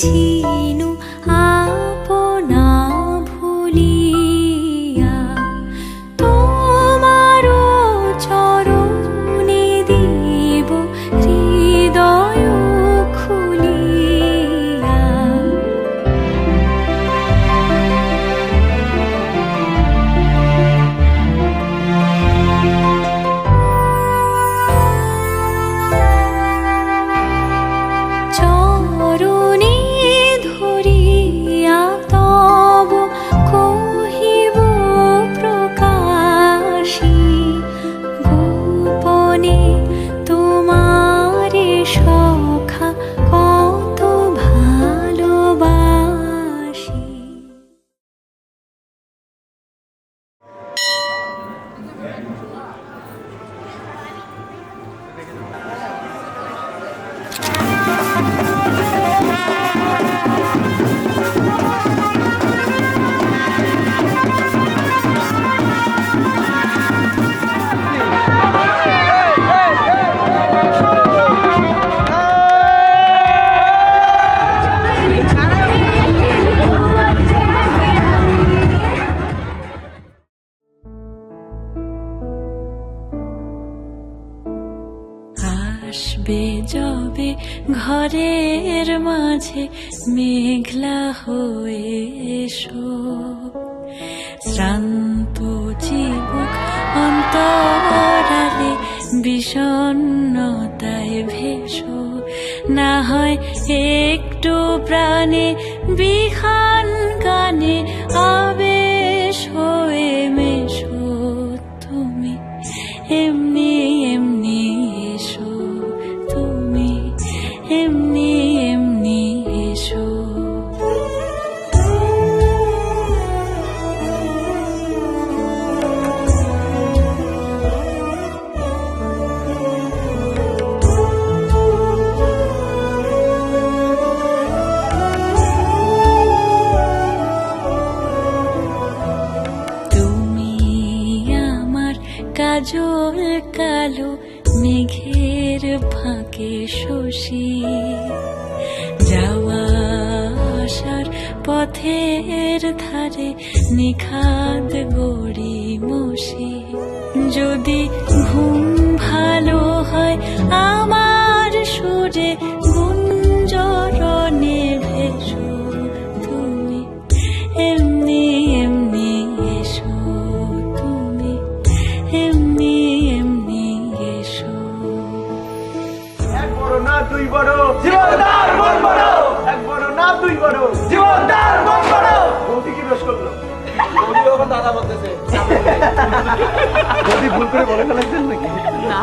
ছিনু আপনা ভুলিয়া তোমারও চরণে দিব হৃদয় খুলিয়া। চরণে ধরিয়া তব কহিব প্রকাশী গোপনে তোমারে সখা কত ভালোবাসি। আসবে যবে ঘরের মাঝে মেঘলা হয়ে এসো, শ্রান্ত চিবুক অন্তরালে বিষণ্ণতায় ভেসো, না হয় একটু প্রাণে বিহান গানে আবেশ হয়ে মেশো, তুমি এমনি এমনি এসো, তুমি এমনি এমনি এসো। তুমি আমার কাজল কালো মেঘের ফাঁকে শশী, যাওয়া আসার পথের ধারে নিখাদ গড়ি মশি। যদি ঘুম ভালো হয় আমার সুরে গুঞ্জরণে ভেসো, তুমি এমনি এমনি এসো, তুমি এমনি এমনি এসো। এক বড় না দুই বড় জীবনদার মন বড়, এক বড় না দুই বড় জীবনদার মন বড়। বৌদি কি দোষ করলো? বৌদি ওখানে দাদা বলতেছে। বৌদি ভুল করে বলে ফেলেছেন নাকি? না।